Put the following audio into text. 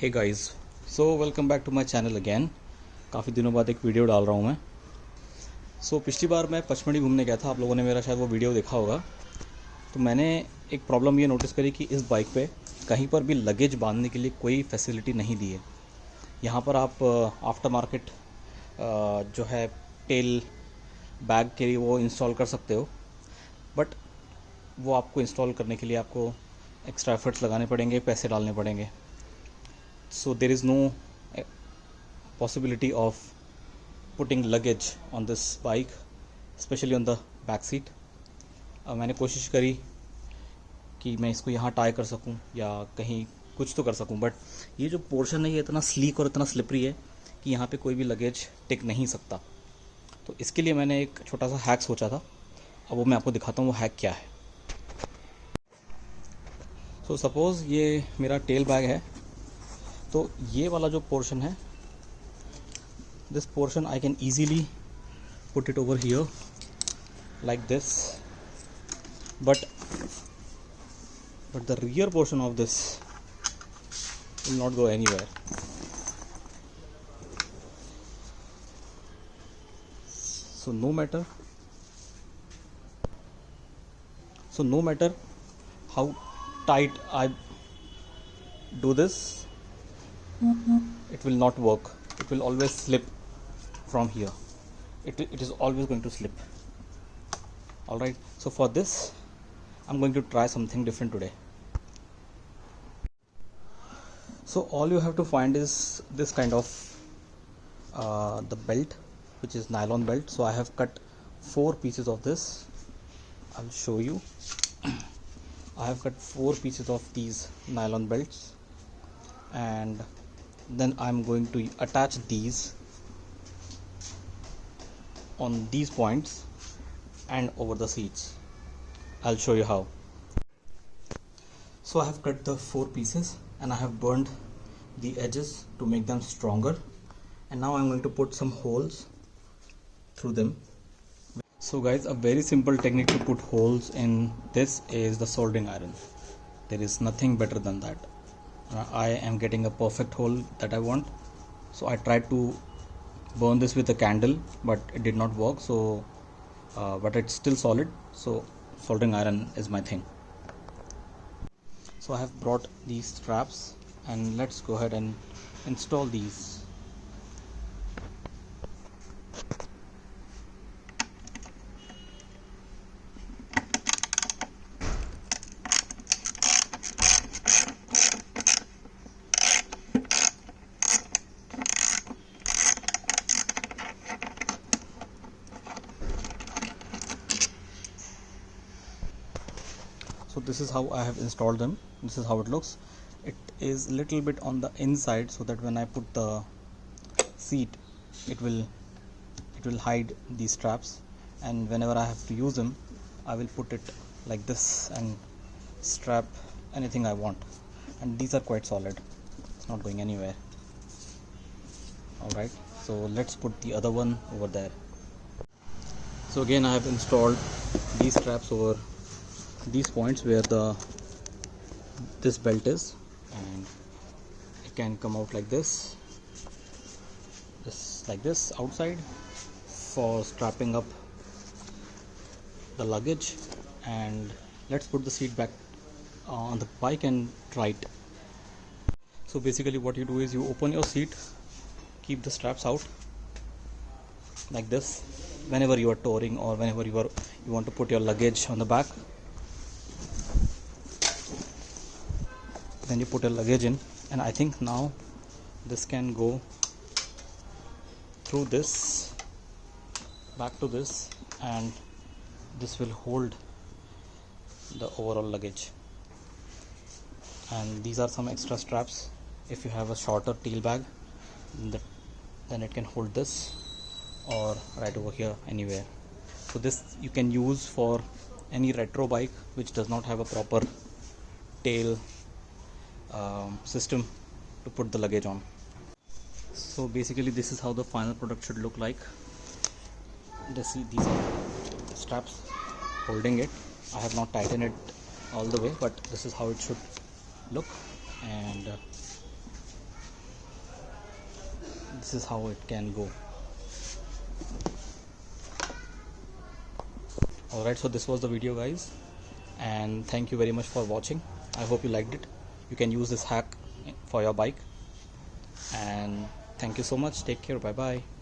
Hey guys, so welcome back to my channel again. काफ़ी दिनों बाद एक वीडियो डाल रहा हूँ मैं। पिछली बार मैं पचमढ़ी घूमने गया था, आप लोगों ने मेरा शायद वो वीडियो देखा होगा। तो मैंने एक प्रॉब्लम ये नोटिस करी कि इस बाइक पे कहीं पर भी लगेज बांधने के लिए कोई फैसिलिटी नहीं दी है। यहाँ पर आप आफ्टर मार्केट जो है टेल बैग के लिए वो इंस्टॉल कर सकते हो, बट वो आपको इंस्टॉल करने के लिए आपको एक्स्ट्रा एफर्ट्स लगाने पड़ेंगे, पैसे डालने पड़ेंगे। So there is no possibility of putting luggage on this bike, especially on the back seat. मैंने कोशिश करी कि मैं इसको यहाँ टाई कर सकूँ या कहीं कुछ तो कर सकूँ, बट ये जो पोर्शन है ये इतना स्लीक और इतना स्लिपरी है कि यहाँ पे कोई भी लगेज टिक नहीं सकता। तो इसके लिए मैंने एक छोटा सा हैक सोचा था, अब वो मैं आपको दिखाता हूँ वो हैक क्या है। सपोज़ ये मेरा टेल बैग है, तो ये वाला जो पोर्शन है, this portion I can easily put it over here like this, but the rear portion of this will not go anywhere. So no matter how tight I do this, it will not work. It will always slip from here. It is always going to slip. Alright, so for this I'm going to try something different today. So all you have to find is this kind of the belt, which is nylon belt. So I have cut 4 pieces of this. I'll show you. I have cut 4 pieces of these nylon belts, and then I'm going to attach these on these points and over the seats. I'll show you how. So I have cut the 4 pieces and I have burned the edges to make them stronger, and now I'm going to put some holes through them. So guys, a very simple technique to put holes in this is the soldering iron. There is nothing better than that. I am getting a perfect hole that I want, so I tried to burn this with a candle, but it did not work. But it's still solid, so soldering iron is my thing. So I have brought these straps, and let's go ahead and install these. So this is how I have installed them. This is how it looks. It is a little bit on the inside, so that when I put the seat, it will hide these straps, and whenever I have to use them, I will put it like this and strap anything I want. And these are quite solid, it's not going anywhere. Alright, so let's put the other one over there. So again, I have installed these straps over these points where this belt is, and it can come out like this like this outside for strapping up the luggage. And let's put the seat back on the bike and try it. So basically what you do is you open your seat, keep the straps out like this whenever you are touring or whenever you want to put your luggage on the back. Then you put a luggage in, and I think now this can go through this back to this, and this will hold the overall luggage. And these are some extra straps. If you have a shorter tail bag, then it can hold this, or right over here anywhere. So this you can use for any retro bike which does not have a proper tail system to put the luggage on. So basically this is how the final product should look like. These are straps holding it. I have not tightened it all the way, but this is how it should look. And this is how it can go. Alright, so this was the video guys, and thank you very much for watching. I hope you liked it. You can use this hack for your bike, and thank you so much. Take care. Bye bye.